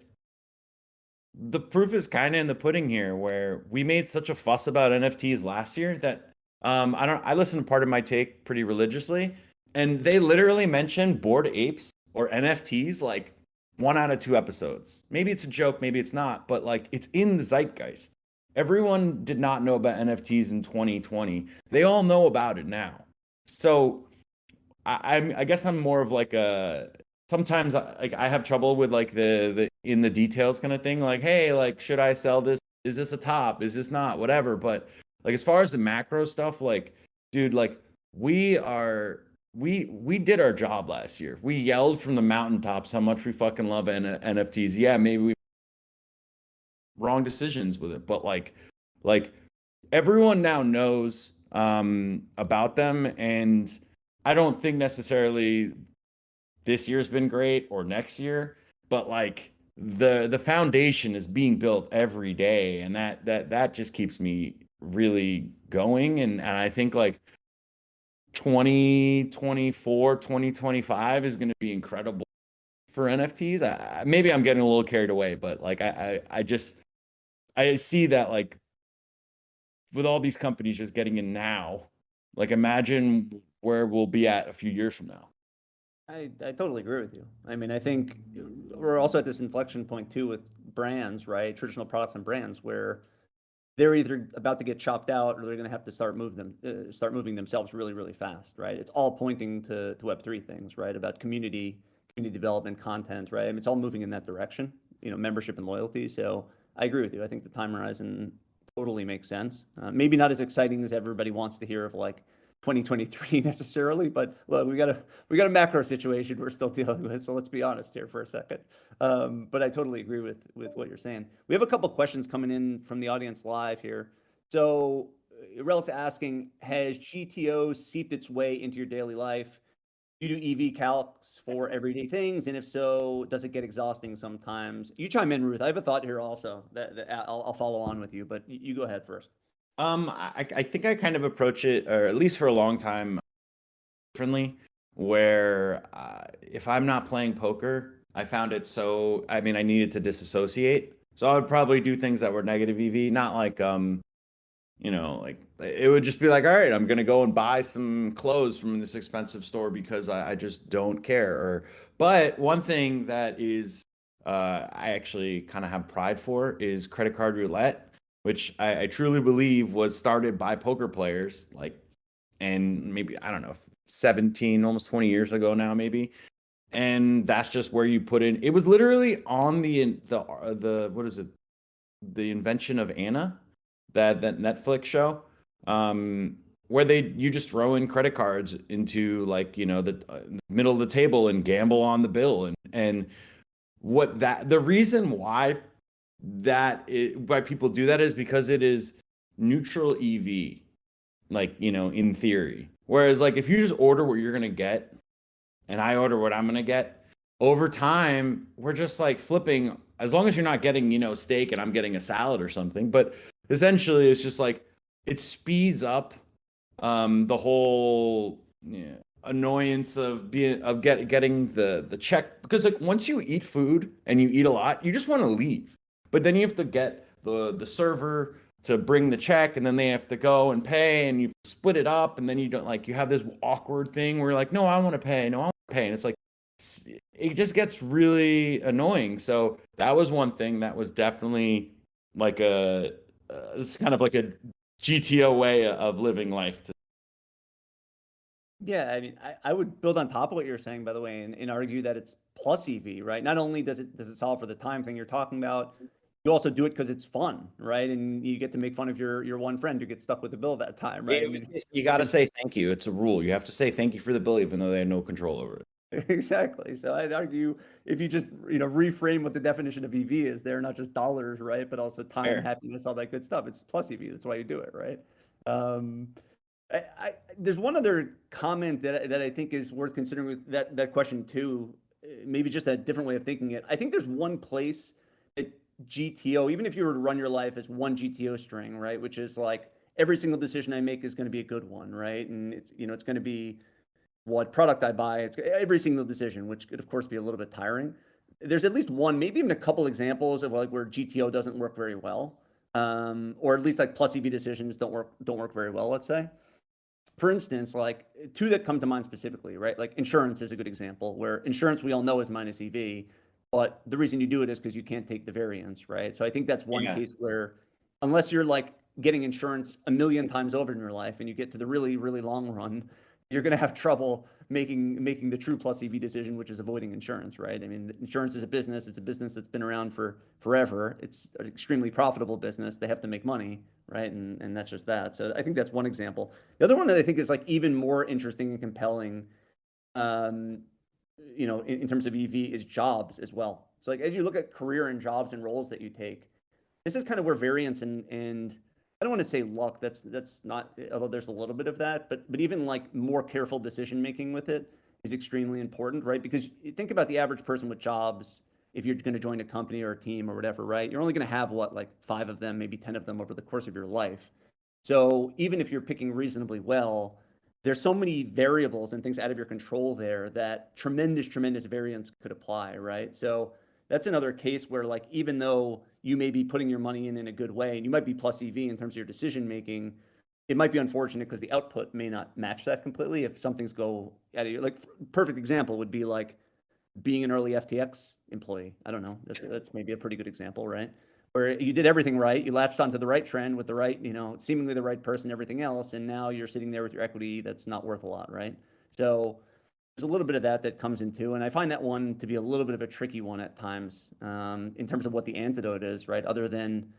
the proof is kind of in the pudding here, where we made such a fuss about NFTs last year that I listen to Part of My Take pretty religiously, and they literally mention Bored Apes or NFTs like 1 out of 2 episodes. Maybe it's a joke, maybe it's not, but like it's in the zeitgeist. Everyone did not know about NFTs in 2020. They all know about it now. So I guess I'm more of like a sometimes like I have trouble with like the in the details kind of thing. Like, hey, like should I sell this? Is this a top? Is this not? Whatever. But like as far as the macro stuff, like, dude, like we did our job last year. We yelled from the mountaintops how much we fucking love NFTs. Yeah, maybe we wrong decisions with it, but like everyone now knows about them, and I don't think necessarily this year's been great or next year, but like the foundation is being built every day, and that just keeps me really going. And I think like 2024, 2025 is going to be incredible for NFTs. Maybe I'm getting a little carried away, but like I just I see that like with all these companies just getting in now, like imagine where we'll be at a few years from now. I totally agree with you. I mean, I think we're also at this inflection point too with brands, right? Traditional products and brands where they're either about to get chopped out or they're going to have to start moving themselves really, really fast, right? It's all pointing to Web3 things, right? About community development, content, right? I mean, it's all moving in that direction, membership and loyalty. So I agree with you. I think the time horizon totally makes sense. Maybe not as exciting as everybody wants to hear of like 2023 necessarily, but look, we got a macro situation we're still dealing with. So let's be honest here for a second. But I totally agree with what you're saying. We have a couple questions coming in from the audience live here. So Relic's asking, has GTO seeped its way into your daily life? You do EV calcs for everyday things, and if so, does it get exhausting sometimes? You chime in, Ruth. I have a thought here also that I'll follow on with you, but you go ahead first. I think I kind of approach it, or at least for a long time, differently. Where if I'm not playing poker, I found it so. I mean, I needed to disassociate, so I would probably do things that were negative EV, not like like it would just be like, all right, I'm gonna go and buy some clothes from this expensive store because I just don't care. But one thing that is I actually kind of have pride for is credit card roulette, which I truly believe was started by poker players, like, and maybe I don't know, 17, almost 20 years ago now, maybe. And that's just where you put in. It was literally on the what is it? The Invention of Anna, that Netflix show. where you just throw in credit cards into like, the middle of the table and gamble on the bill. And the reason why why people do that is because it is neutral EV, like, in theory. Whereas like if you just order what you're gonna get and I order what I'm gonna get, over time, we're just like flipping, as long as you're not getting, steak and I'm getting a salad or something. But essentially it's just like it speeds up the whole, annoyance of getting the check, because like once you eat food and you eat a lot, you just want to leave. But then you have to get the server to bring the check, and then they have to go and pay, and you split it up, and then you don't, like, you have this awkward thing where you're like, no, I want to pay, no, I want to pay, and it's like it just gets really annoying. So that was one thing that was definitely like it's kind of like a GTO way of living life. Yeah, I mean, I would build on top of what you're saying, by the way, and argue that it's plus EV, right? Not only does it solve for the time thing you're talking about, you also do it because it's fun, right? And you get to make fun of your one friend who gets stuck with the bill that time, right? I mean, You got to say thank you. It's a rule. You have to say thank you for the bill, even though they have no control over it. exactly. So I'd argue if you just reframe what the definition of EV is, they're not just dollars, right? But also time, Fair. happiness, all that good stuff. It's plus EV. That's why you do it, right? Um, there's one other comment that I think is worth considering with that question too. Maybe just a different way of thinking it. I think there's one place that GTO, even if you were to run your life as one GTO string, right, which is like every single decision I make is going to be a good one, right, and it's going to be what product I buy. It's every single decision, which could of course be a little bit tiring. There's at least one, maybe even a couple examples of like where GTO doesn't work very well, or at least like plus EV decisions don't work very well. Let's say, for instance, like two that come to mind specifically, right? Like insurance is a good example where insurance we all know is minus EV, but the reason you do it is because you can't take the variance, right? So I think that's one Yeah. case where unless you're like getting insurance a million times over in your life and you get to the really, really long run, you're going to have trouble making the true plus EV decision, which is avoiding insurance, right? I mean, insurance is a business. It's a business that's been around for forever. It's an extremely profitable business. They have to make money, right? And that's just that. So I think that's one example. The other one that I think is like even more interesting and compelling, um, in terms of EV is jobs as well. So like as you look at career and jobs and roles that you take, this is kind of where variance and I don't want to say luck. That's not, although there's a little bit of that, but even like more careful decision making with it is extremely important, right? Because you think about the average person with jobs, if you're going to join a company or a team or whatever, right? You're only going to have what, like 5 of them, maybe 10 of them over the course of your life. So even if you're picking reasonably well, there's so many variables and things out of your control there that tremendous variance could apply, right? So that's another case where like even though you may be putting your money in a good way and you might be plus EV in terms of your decision making, it might be unfortunate because the output may not match that completely if some things go out of your, like perfect example would be like being an early FTX employee. I don't know. That's maybe a pretty good example, right? Where you did everything right, you latched onto the right trend with the right, seemingly the right person, everything else, and now you're sitting there with your equity that's not worth a lot, right? So there's a little bit of that comes into, and I find that one to be a little bit of a tricky one at times, in terms of what the antidote is, right? Other than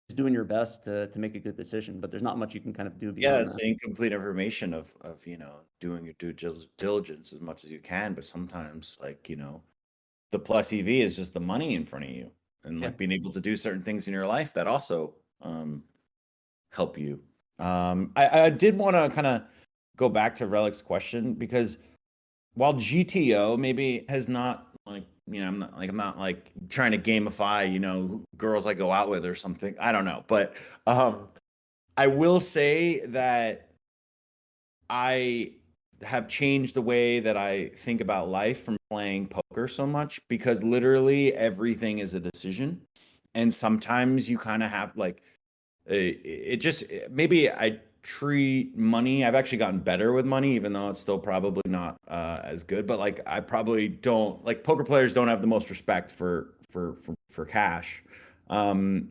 just doing your best to make a good decision, but there's not much you can kind of do Yeah, beyond it's that. the incomplete information of doing your due diligence as much as you can, but sometimes, like, the plus EV is just the money in front of you, and Yeah. like being able to do certain things in your life that also help you. I did want to kind of go back to Relic's question, because while GTO maybe has not, like, I'm not like trying to gamify, girls I go out with or something. I don't know, but I will say that I have changed the way that I think about life from playing poker so much, because literally everything is a decision. And sometimes you kind of have like it just maybe I treat money. I've actually gotten better with money, even though it's still probably not as good. But like I probably don't, like, poker players don't have the most respect for cash. Um,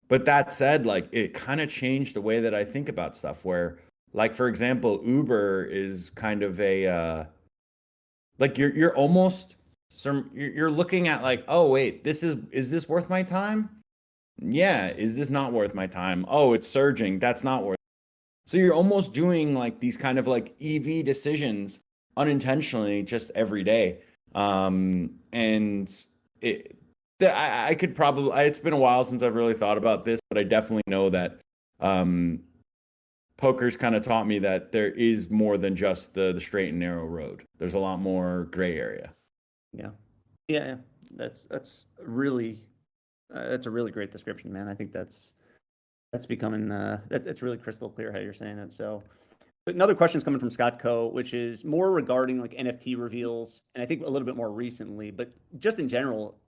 but that said, like, it kind of changed the way that I think about stuff. Where, like, for example, Uber is kind of a like you're almost you're looking at like, oh wait, is this worth my time? Yeah, is this not worth my time? Oh, it's surging. That's not worth. So you're almost doing like these kind of like EV decisions unintentionally just every day. And it, I could probably, it's been a while since I've really thought about this, but I definitely know that um, poker's kind of taught me that there is more than just the straight and narrow road. There's a lot more gray area. Yeah. Yeah. That's really, that's a really great description, man. I think that's becoming, that's really crystal clear how you're saying it. So, but another question is coming from Scott Coe, which is more regarding like NFT reveals, and I think a little bit more recently, but just in general,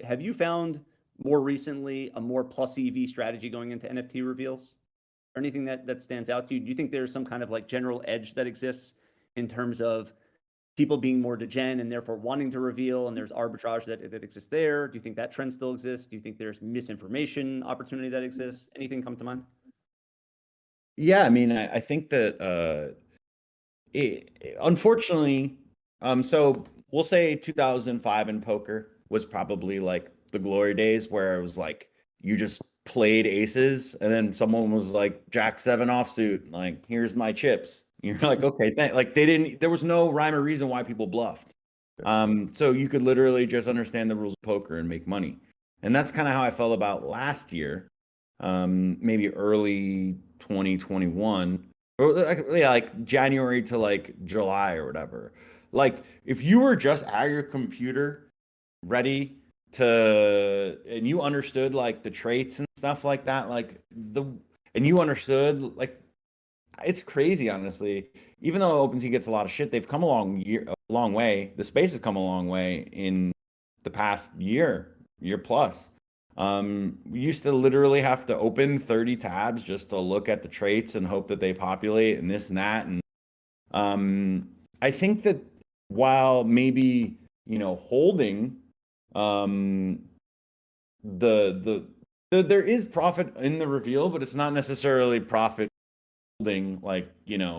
have you found more recently a more plus EV strategy going into NFT reveals? Or anything that stands out to you? Do you think there's some kind of like general edge that exists in terms of people being more degen and therefore wanting to reveal, and there's arbitrage that exists there? Do you think that trend still exists? Do you think there's misinformation opportunity that exists? Anything come to mind? Yeah, I mean, I think that unfortunately, so we'll say 2005 in poker was probably like the glory days where it was like you just played aces and then someone was like Jack seven offsuit, like here's my chips. You're like, okay, like they didn't, there was no rhyme or reason why people bluffed. So you could literally just understand the rules of poker and make money. And that's kind of how I felt about last year, maybe early 2021 or yeah, like January to like July or whatever. Like if you were just at your computer ready to and you understood like the traits and stuff like that, like the and you understood like it's crazy honestly. Even though OpenSea gets a lot of shit, they've come a long way. The space has come a long way in the past year plus. We used to literally have to open 30 tabs just to look at the traits and hope that they populate and this and that. And I think that while maybe, holding um, there is profit in the reveal, but it's not necessarily profit holding like,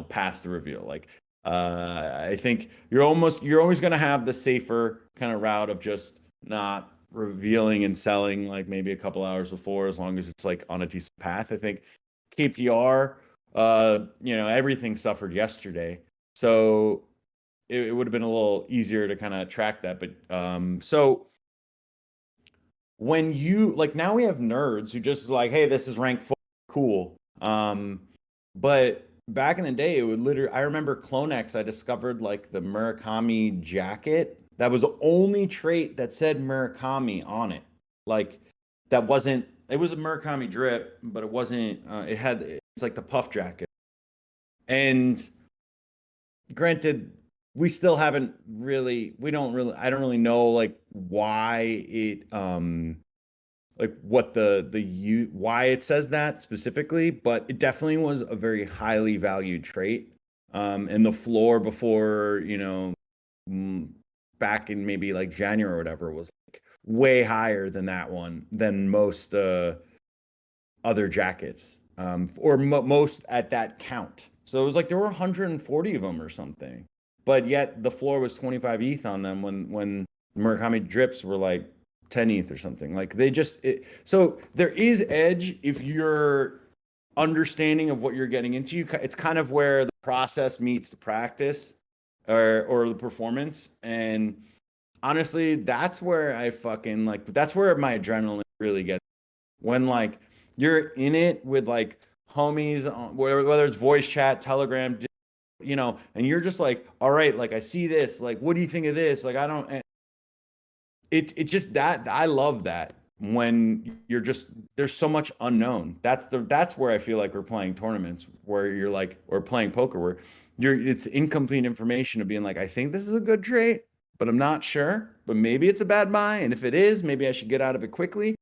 past the reveal. Like I think you're always going to have the safer kind of route of just not revealing and selling like maybe a couple hours before, as long as it's like on a decent path. I think KPR, everything suffered yesterday, so it would have been a little easier to kind of track that. But so when you like now we have nerds who just like, hey, this is rank 4, cool. But back in the day, it would literally, I remember Clonex, I discovered like the Murakami jacket. That was the only trait that said Murakami on it. Like that wasn't, it was a Murakami drip, but it wasn't, it's like the puff jacket. And granted, we still haven't really, I don't really know like why it, like what why it says that specifically, but it definitely was a very highly valued trait. And the floor before, back in maybe like January or whatever was like way higher than that one, than most other jackets, or most at that count. So it was like there were 140 of them or something, but yet the floor was 25 ETH on them when Murakami drips were like 10 ETH or something. Like so there is edge if you're understanding of what you're getting into. It's kind of where the process meets the practice or the performance. And honestly, that's where I fucking like, that's where my adrenaline really gets when like you're in it with like homies, whether it's voice chat, Telegram, and you're just like, all right, like I see this, like, what do you think of this? Like, I don't, it just that I love that when you're just, there's so much unknown. That's where I feel like we're playing tournaments where you're like, or playing poker where it's incomplete information of being like, I think this is a good trade, but I'm not sure, but maybe it's a bad buy. And if it is, maybe I should get out of it quickly.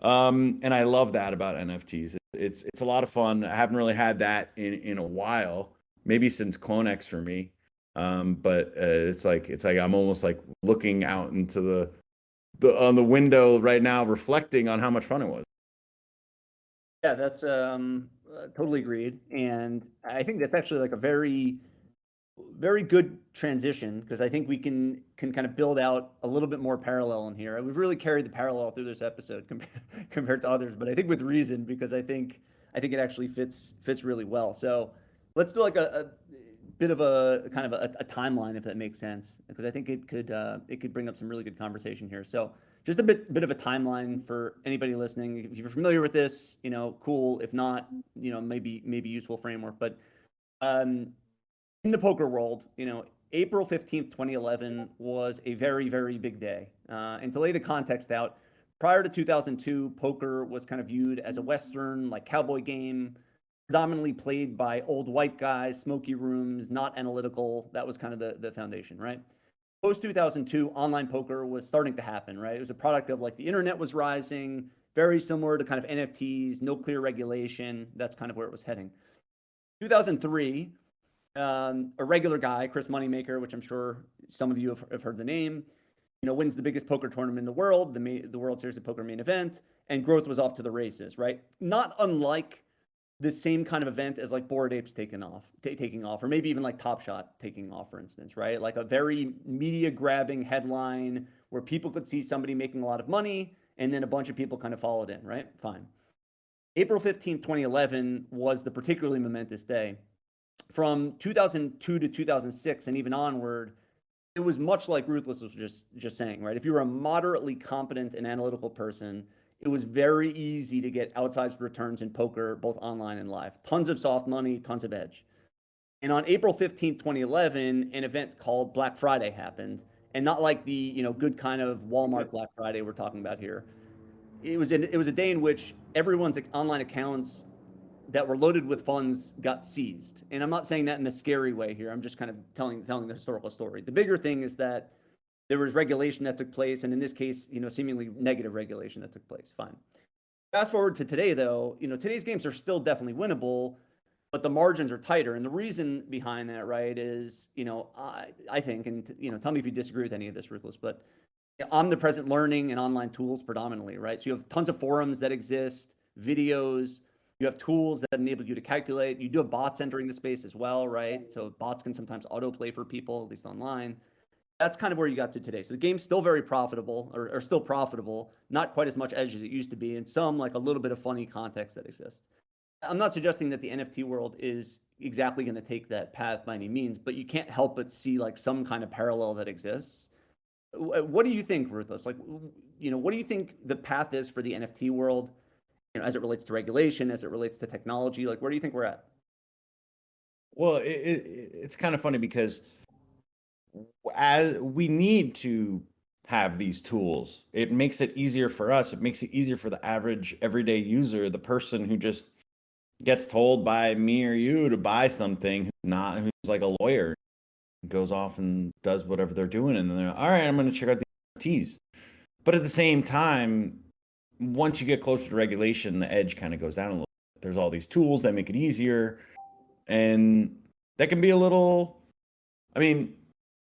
And I love that about NFTs. It's a lot of fun. I haven't really had that in a while, maybe since Clonex for me. But it's like I'm almost like looking out into on the window right now, reflecting on how much fun it was. Yeah, that's totally agreed. And I think that's actually like a very, very good transition, because I think we can kind of build out a little bit more parallel in here. We've really carried the parallel through this episode compared to others, but I think with reason, because I think I think it actually fits really well. So let's do like a bit of a kind of a timeline, if that makes sense, because I think it could bring up some really good conversation here. So just a bit of a timeline for anybody listening. If you're familiar with this, cool. If not, maybe useful framework. But um, in the poker world, April 15th, 2011 was a very, very big day. And to lay the context out, prior to 2002, poker was kind of viewed as a Western, like cowboy game, predominantly played by old white guys, smoky rooms, not analytical. That was kind of the foundation, right? Post 2002, online poker was starting to happen, right? It was a product of like the internet was rising, very similar to kind of NFTs, no clear regulation. That's kind of where it was heading. 2003, a regular guy, Chris Moneymaker, which I'm sure some of you have heard the name, wins the biggest poker tournament in the world, the World Series of Poker main event, and growth was off to the races, right? Not unlike the same kind of event as like Bored Apes taking off, or maybe even like Top Shot taking off, for instance, right? Like a very media grabbing headline where people could see somebody making a lot of money, and then a bunch of people kind of followed in, right? Fine. April 15th, 2011 was the particularly momentous day. From 2002 to 2006 and even onward, it was much like Roothlus was just saying, right? If you were a moderately competent and analytical person, it was very easy to get outsized returns in poker, both online and live. Tons of soft money, tons of edge. And on April 15th, 2011, an event called Black Friday happened, and not like the good kind of Walmart Black Friday we're talking about here. It was a day in which everyone's online accounts that were loaded with funds got seized. And I'm not saying that in a scary way here. I'm just kind of telling the historical story. The bigger thing is that there was regulation that took place, and in this case, seemingly negative regulation that took place. Fine. Fast forward to today, though, today's games are still definitely winnable, but the margins are tighter. And the reason behind that, right, is, I think, and tell me if you disagree with any of this, Ruthless, but omnipresent learning and online tools predominantly, right? So you have tons of forums that exist, videos, you have tools that enable you to calculate. You do have bots entering the space as well, right? So bots can sometimes autoplay for people, at least online. That's kind of where you got to today. So the game's still very profitable, or still profitable, not quite as much edge as it used to be, and some like a little bit of funny context that exists. I'm not suggesting that the NFT world is exactly going to take that path by any means, but you can't help but see like some kind of parallel that exists. What do you think, Ruthless? Like, what do you think the path is for the NFT world? As it relates to regulation, as it relates to technology, like where do you think we're at? Well, it's kind of funny because as we need to have these tools, it makes it easier for us. It makes it easier for the average everyday user, the person who just gets told by me or you to buy something, who's like a lawyer, goes off and does whatever they're doing, and then they're all right, I'm going to check out the NFTs. But at the same time, once you get closer to regulation, the edge kind of goes down a little bit. There's all these tools that make it easier, and that can be a little, I mean,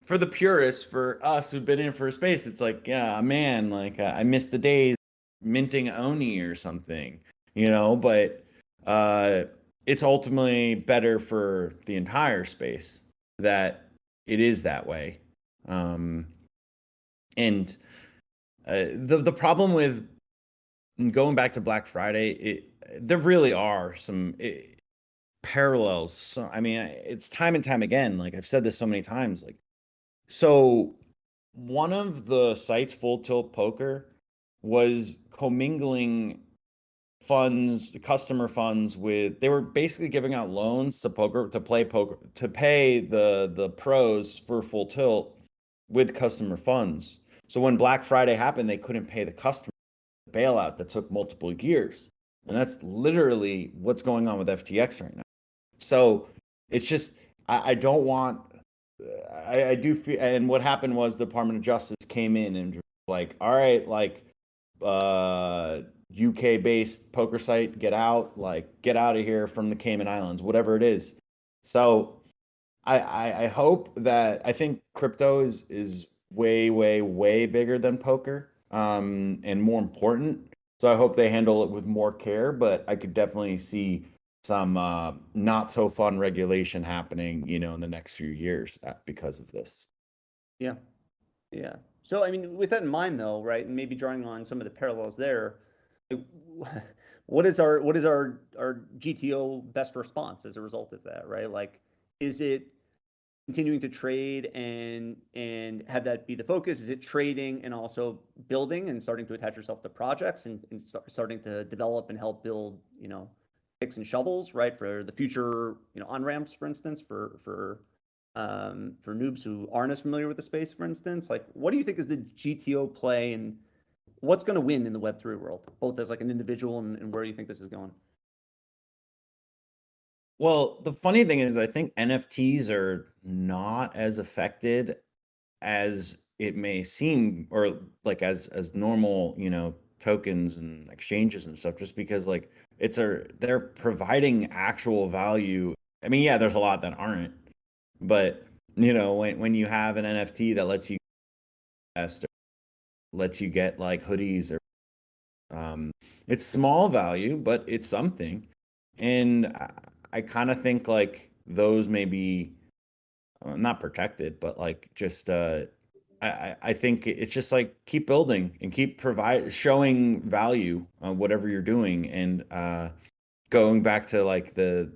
for the purists, for us who've been in for a space, it's like, yeah, man, like I miss the days minting Oni or something, but it's ultimately better for the entire space that it is that way. And the problem with going back to Black Friday, there really are some parallels. So, I mean, it's time and time again. Like I've said this so many times. Like, so one of the sites, Full Tilt Poker, was commingling customer funds with. They were basically giving out loans to play poker, to pay the pros for Full Tilt with customer funds. So when Black Friday happened, they couldn't pay the customer bailout that took multiple years. And that's literally what's going on with FTX right now. So it's just, I don't want, I do feel, and what happened was the Department of Justice came in and like, all right, like, UK based poker site, get out of here from the Cayman Islands, whatever it is. So I hope that, I think crypto is way, way, way bigger than poker, and more important. So I hope they handle it with more care, but I could definitely see some not so fun regulation happening, in the next few years because of this. Yeah. Yeah. So, I mean, with that in mind, though, right, and maybe drawing on some of the parallels there, what is our GTO best response as a result of that, right? Like, is it continuing to trade and have that be the focus? Is it trading and also building and starting to attach yourself to projects and starting to develop and help build, picks and shovels, right, for the future, on ramps, for instance, for noobs who aren't as familiar with the space, for instance? Like, what do you think is the GTO play, and what's going to win in the Web3 world, both as like an individual and where you think this is going? Well, the funny thing is, I think NFTs are not as affected as it may seem, or like as normal, tokens and exchanges and stuff, just because like they're providing actual value. I mean, yeah, there's a lot that aren't, but when you have an NFT that lets you invest, or lets you get like hoodies, or it's small value, but it's something. And I kind of think like those may be not protected, but like just I think it's just like keep building and keep showing value on whatever you're doing. And going back to like the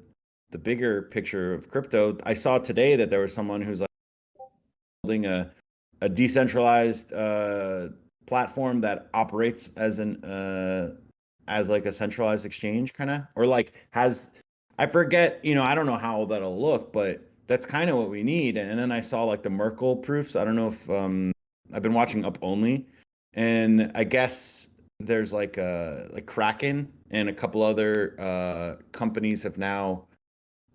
bigger picture of crypto, I saw today that there was someone who's like building a decentralized platform that operates as like a centralized exchange, kind of, or like has, I forget, I don't know how that'll look, but that's kind of what we need. And then I saw like the Merkle proofs. I don't know if I've been watching Up Only, and I guess there's like Kraken and a couple other companies have now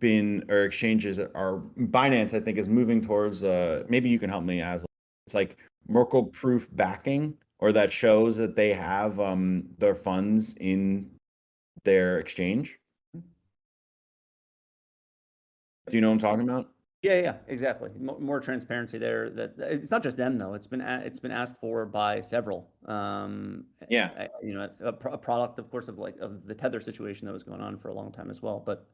been, or exchanges are, Binance I think is moving towards maybe you can help me, as it's like Merkle proof backing, or that shows that they have their funds in their exchange. Do you know what I'm talking about? Yeah, exactly. More transparency there. That it's not just them though. It's been asked for by several. Yeah. A product, of course, of the Tether situation that was going on for a long time as well. But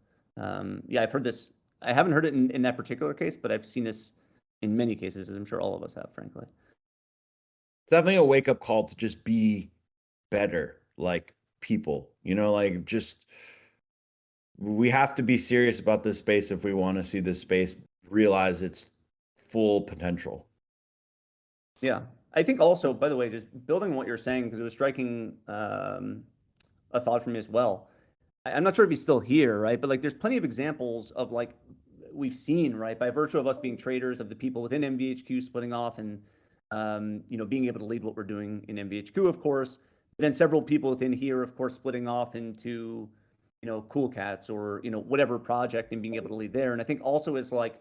yeah, I've heard this. I haven't heard it in that particular case, but I've seen this in many cases, as I'm sure all of us have, frankly. It's definitely a wake up call to just be better, like people, like just we have to be serious about this space if we want to see this space realize its full potential. Yeah. I think also, by the way, just building on what you're saying, because it was striking a thought from me as well. I'm not sure if he's still here, right? But like, there's plenty of examples of like we've seen, right, by virtue of us being traders, of the people within MVHQ splitting off and being able to lead what we're doing in MVHQ, of course. But then several people within here, of course, splitting off into Cool Cats or whatever project and being able to lead there. And I think also is like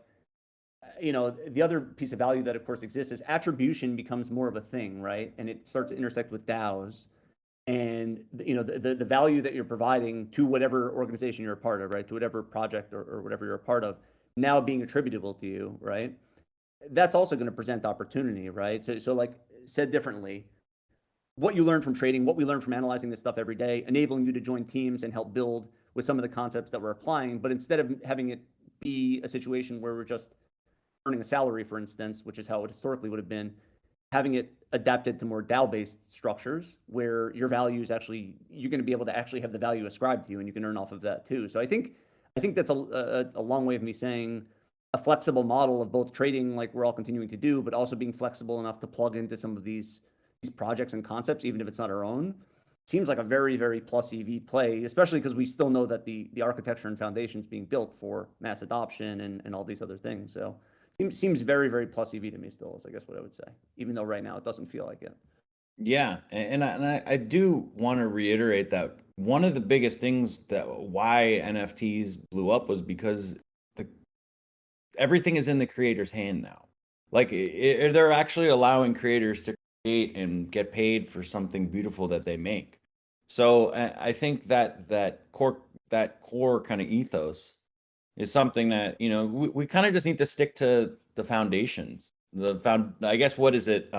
the other piece of value that of course exists is attribution becomes more of a thing, right? And it starts to intersect with DAOs and the value that you're providing to whatever organization you're a part of, right, to whatever project or whatever you're a part of, now being attributable to you, right? That's also going to present opportunity, right? So like, said differently, what you learn from trading, what we learn from analyzing this stuff every day, enabling you to join teams and help build with some of the concepts that we're applying. But instead of having it be a situation where we're just earning a salary, for instance, which is how it historically would have been, having it adapted to more DAO-based structures where your value is actually, you're going to be able to actually have the value ascribed to you, and you can earn off of that too. So I think that's a long way of me saying a flexible model of both trading, like we're all continuing to do, but also being flexible enough to plug into some of these projects and concepts, even if it's not our own. Seems like a very, very plus EV play, especially because we still know that the architecture and foundations being built for mass adoption and all these other things. So seems very, very plus EV to me still, is I guess what I would say, even though right now it doesn't feel like it. Yeah, and I do want to reiterate that one of the biggest things that why NFTs blew up was because everything is in the creator's hand now. Like they're actually allowing creators to create and get paid for something beautiful that they make. So I think that core kind of ethos is something that we kind of just need to stick to the foundations. I guess, what is it?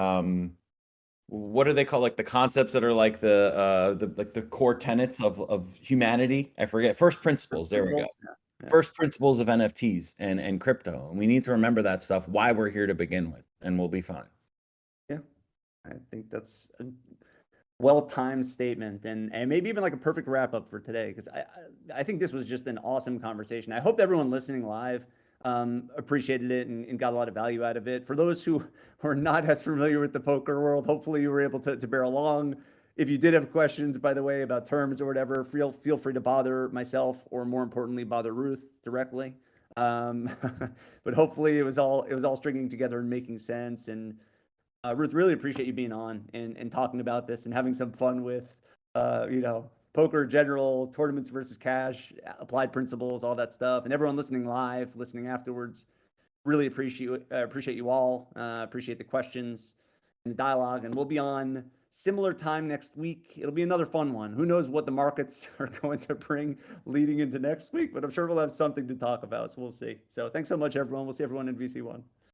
What do they call, like, the concepts that are like the core tenets of humanity? I forget. First principles. There we go. Yeah. First principles of NFTs and crypto. And we need to remember that stuff, why we're here to begin with, and we'll be fine. Yeah, I think that's well-timed statement, and maybe even like a perfect wrap-up for today, because I think this was just an awesome conversation. I hope everyone listening live appreciated it and got a lot of value out of it. For those who are not as familiar with the poker world, hopefully you were able to bear along. If you did have questions, by the way, about terms or whatever, feel free to bother myself, or more importantly, bother Ruth directly. Um, but hopefully it was all stringing together and making sense. And Ruth, really appreciate you being on and talking about this and having some fun with, poker in general, tournaments versus cash, applied principles, all that stuff. And everyone listening live, listening afterwards, really appreciate you all. Appreciate the questions and the dialogue. And we'll be on similar time next week. It'll be another fun one. Who knows what the markets are going to bring leading into next week, but I'm sure we'll have something to talk about. So we'll see. So thanks so much, everyone. We'll see everyone in VC1.